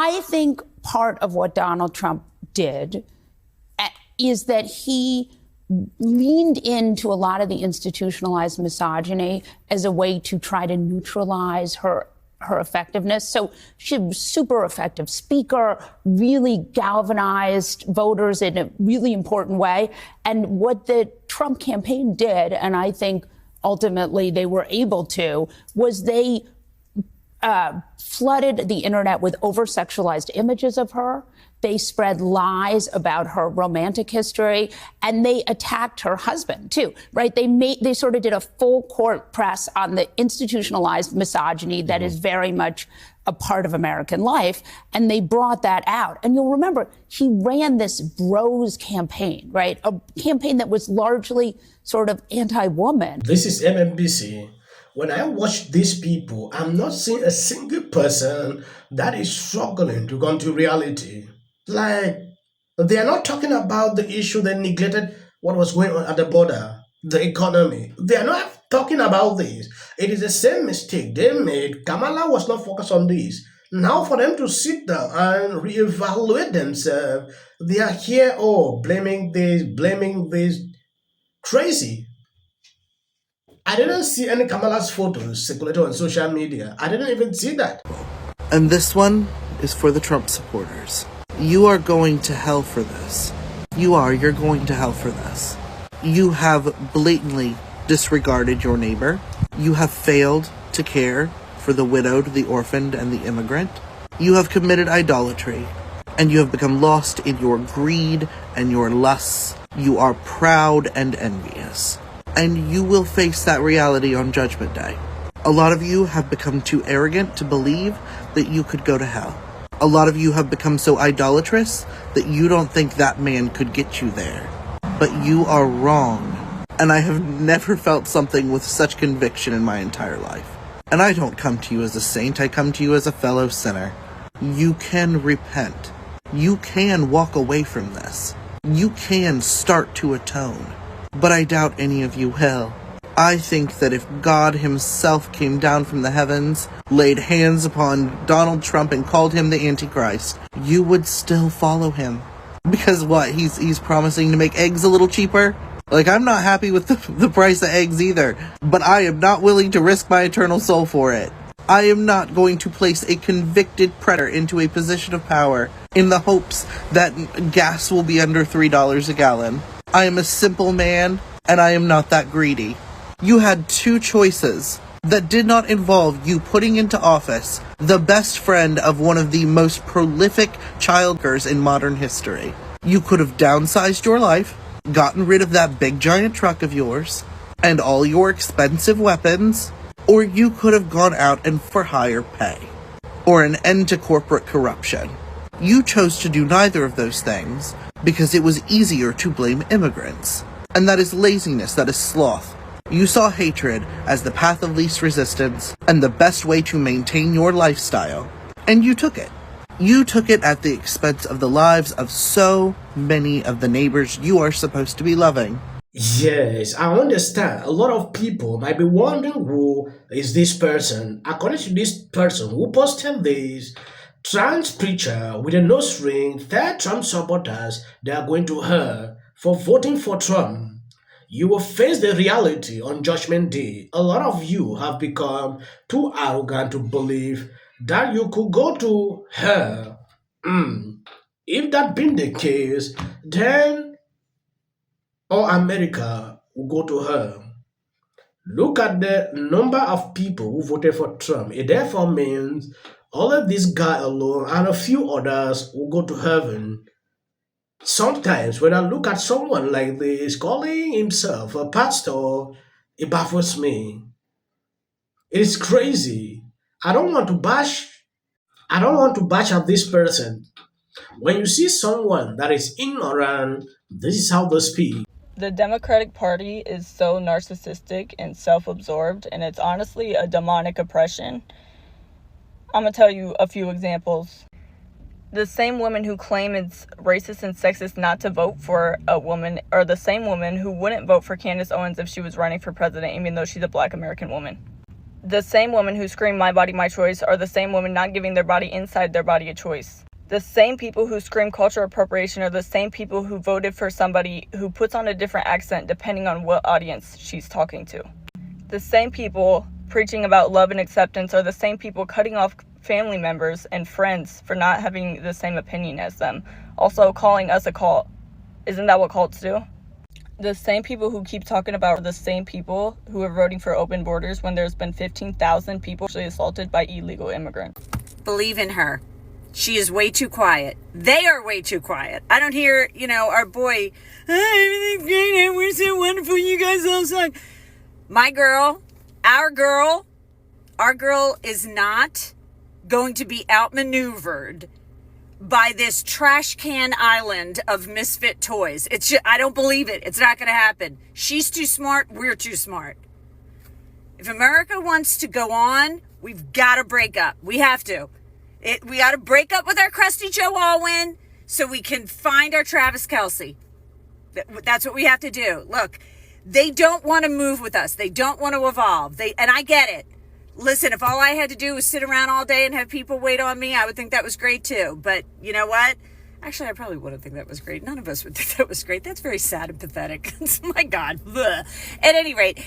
I think part of what Donald Trump did is that he leaned into a lot of the institutionalized misogyny as a way to try to neutralize her effectiveness. So she was a super effective speaker, really galvanized voters in a really important way. And what the Trump campaign did, and I think ultimately they were able to, was they flooded the internet with over-sexualized images of her. They spread lies about her romantic history, and they attacked her husband too, right? They sort of did a full court press on the institutionalized misogyny that is very much a part of American life, and they brought that out. And you'll remember, he ran this bros campaign, right? A campaign that was largely sort of anti-woman. This is MMBC. When I watch these people, I'm not seeing a single person that is struggling to come to reality. Like, they are not talking about the issue they neglected what was going on at the border, the economy. They are not talking about this. It is the same mistake they made. Kamala was not focused on this. Now for them to sit down and reevaluate themselves, they are here, blaming this. Crazy. I didn't see any Kamala's photos circulated on social media. I didn't even see that. And this one is for the Trump supporters. You are going to hell for this. You're going to hell for this. You have blatantly disregarded your neighbor. You have failed to care for the widowed, the orphaned, and the immigrant. You have committed idolatry, and you have become lost in your greed and your lusts. You are proud and envious, and you will face that reality on Judgment Day. A lot of you have become too arrogant to believe that you could go to hell. A lot of you have become so idolatrous that you don't think that man could get you there. But you are wrong. And I have never felt something with such conviction in my entire life. And I don't come to you as a saint, I come to you as a fellow sinner. You can repent. You can walk away from this. You can start to atone. But I doubt any of you will. I think that if God himself came down from the heavens, laid hands upon Donald Trump and called him the Antichrist, you would still follow him. Because what? He's promising to make eggs a little cheaper? Like, I'm not happy with the price of eggs either, but I am not willing to risk my eternal soul for it. I am not going to place a convicted predator into a position of power in the hopes that gas will be under $3 a gallon. I am a simple man, and I am not that greedy. You had two choices that did not involve you putting into office the best friend of one of the most prolific childbearers in modern history. You could have downsized your life, gotten rid of that big giant truck of yours, and all your expensive weapons, or you could have gone out and for higher pay, or an end to corporate corruption. You chose to do neither of those things because it was easier to blame immigrants. And that is laziness, that is sloth. You saw hatred as the path of least resistance and the best way to maintain your lifestyle. And you took it. You took it at the expense of the lives of so many of the neighbors you are supposed to be loving. Yes, I understand. A lot of people might be wondering who is this person. According to this person who posted this, trans preacher with a nose ring, third Trump supporters, they are going to hell for voting for Trump. You will face the reality on Judgment Day. A lot of you have become too arrogant to believe that you could go to hell. If that been the case, then all America will go to hell. Look at the number of people who voted for Trump. It therefore means all of this guy alone and a few others will go to heaven. Sometimes when I look at someone like this calling himself a pastor, it baffles me. It is crazy. I don't want to bash at this person. When you see someone that is ignorant, this is how they speak. The Democratic Party is so narcissistic and self-absorbed, and it's honestly a demonic oppression. I'm going to tell you a few examples. The same women who claim it's racist and sexist not to vote for a woman are the same women who wouldn't vote for Candace Owens if she was running for president, even though she's a Black American woman. The same women who scream "my body, my choice" are the same women not giving their body inside their body a choice. The same people who scream cultural appropriation are the same people who voted for somebody who puts on a different accent depending on what audience she's talking to. The same people preaching about love and acceptance are the same people cutting off family members and friends for not having the same opinion as them. Also calling us a cult. Isn't that what cults do? The same people who keep talking about are the same people who are voting for open borders when there's been 15,000 people actually assaulted by illegal immigrants. Believe in her. She is way too quiet. They are way too quiet. I don't hear, our boy, everything's great, we're so wonderful, you guys all suck. My girl, our girl is not going to be outmaneuvered by this trash can island of misfit toys. I don't believe it. It's not going to happen. She's too smart. We're too smart. If America wants to go on, we've got to break up. We have to. We got to break up with our crusty Joe Alwyn so we can find our Travis Kelce. That's what we have to do. Look, they don't want to move with us. They don't want to evolve. And I get it. Listen, if all I had to do was sit around all day and have people wait on me, I would think that was great too. But you know what? Actually, I probably wouldn't think that was great. None of us would think that was great. That's very sad and pathetic. My God. Ugh. At any rate,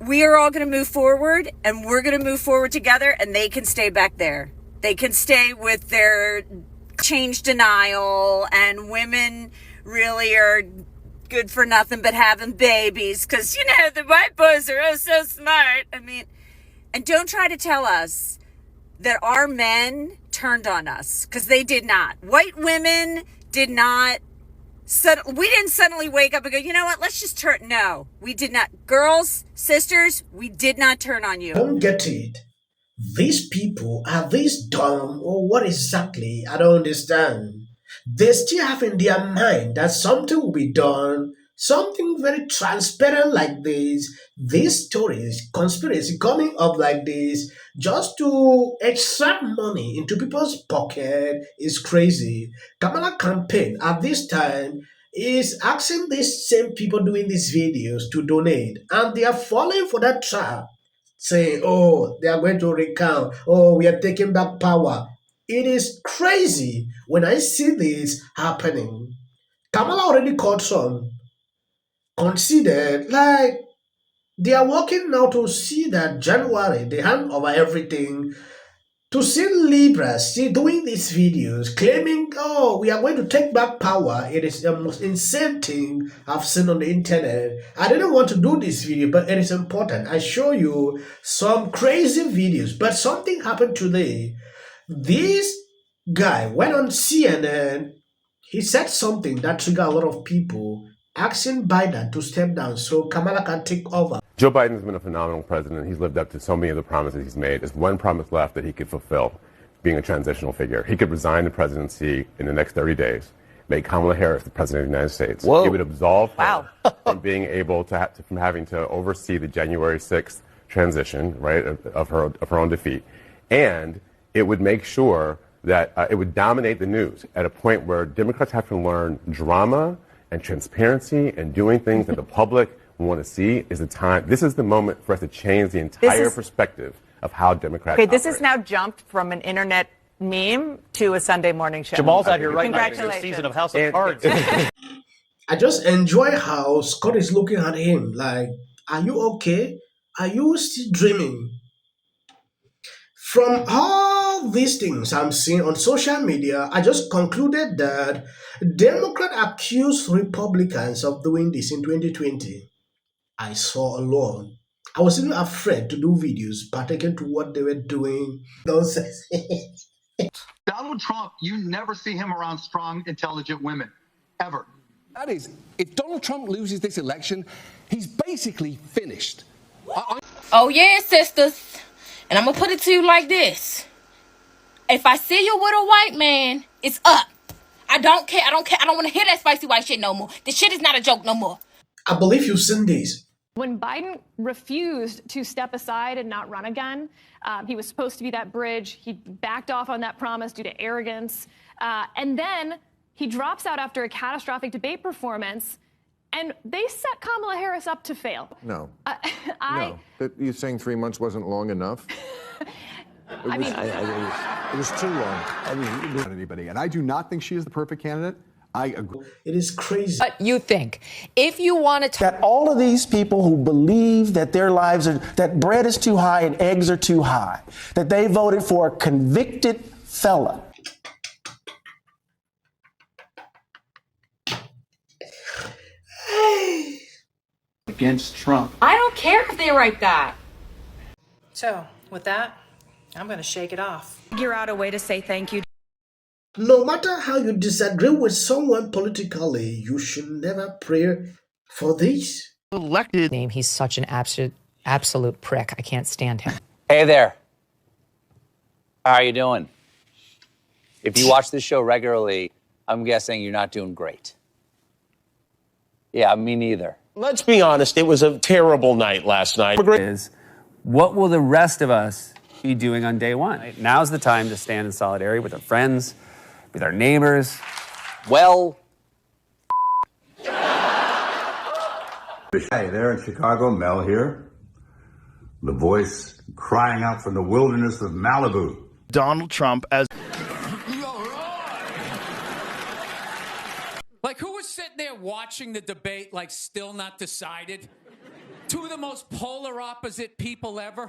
we are all going to move forward, and we're going to move forward together, and they can stay back there. They can stay with their change denial, and women really are good for nothing but having babies because, the white boys are so smart. And don't try to tell us that our men turned on us, because they did not. White women did not. We didn't suddenly wake up and go, you know what, let's just turn. No, we did not. Girls, sisters, we did not turn on you. I don't get it. These people, are these dumb or what exactly? I don't understand. They still have in their mind that something will be done, something very transparent like these stories, conspiracy coming up like this, just to extract money into people's pocket is crazy. Kamala campaign at this time is asking these same people doing these videos to donate, and they are falling for that trap, saying, oh, they are going to recount, oh, we are taking back power. It is crazy when I see this happening. Kamala already called some considered, like they are working now to see that January they hand over everything. To see Libras still doing these videos claiming, oh, we are going to take back power, it is the most insane thing I've seen on the internet. I didn't want to do this video, but it is important. I show you some crazy videos, but something happened today. This guy went on CNN. He said something that triggered a lot of people, asking Biden to step down so Kamala can take over. Joe Biden's been a phenomenal president. He's lived up to so many of the promises he's made. There's one promise left that he could fulfill, being a transitional figure. He could resign the presidency in the next 30 days, make Kamala Harris the president of the United States. Whoa. It would absolve her from being able to, from having to oversee the January 6th transition, right, of her own defeat. And it would make sure that it would dominate the news at a point where Democrats have to learn drama and transparency and doing things that the public want to see is the time. This is the moment for us to change the entire perspective of how Democrats Okay, this operate. has now jumped from an internet meme to a Sunday morning show. Jamal's out here right now. Congratulations. Season of House of Cards. I just enjoy how Scott is looking at him like, are you okay? Are you still dreaming? From all these things I'm seeing on social media, I just concluded that Democrats accused Republicans of doing this in 2020. I saw a lot. I was even afraid to do videos pertaining to what they were doing. Nonsense. Donald Trump, you never see him around strong, intelligent women, ever. That is, if Donald Trump loses this election, he's basically finished. Oh yeah, sisters. And I'm gonna put it to you like this. If I see you with a white man, it's up. I don't care. I don't want to hear that spicy white shit no more. This shit is not a joke no more. I believe you've seen this. When Biden refused to step aside and not run again, he was supposed to be that bridge. He backed off on that promise due to arrogance. And then he drops out after a catastrophic debate performance. And they set Kamala Harris up to fail. No. No. You saying 3 months wasn't long enough? It was too long. Anybody, and I do not think she is the perfect candidate. I agree. It is crazy. But you think, if you want to that all of these people who believe that their lives are, that bread is too high and eggs are too high, that they voted for a convicted fella. Against Trump. I don't care if they write that. So, with that, I'm going to shake it off. Figure out a way to say thank you. No matter how you disagree with someone politically, you should never pray for this. elected name, he's such an absolute prick. I can't stand him. Hey there. How are you doing? If you watch this show regularly, I'm guessing you're not doing great. Yeah, me neither. Let's be honest, it was a terrible night last night. What will the rest of us be doing on day one? Now's the time to stand in solidarity with our friends, with our neighbors. Well, hey there in Chicago, Mel here. The voice crying out from the wilderness of Malibu. Donald Trump as... Like, who was sitting there watching the debate, like, still not decided? Two of the most polar opposite people ever.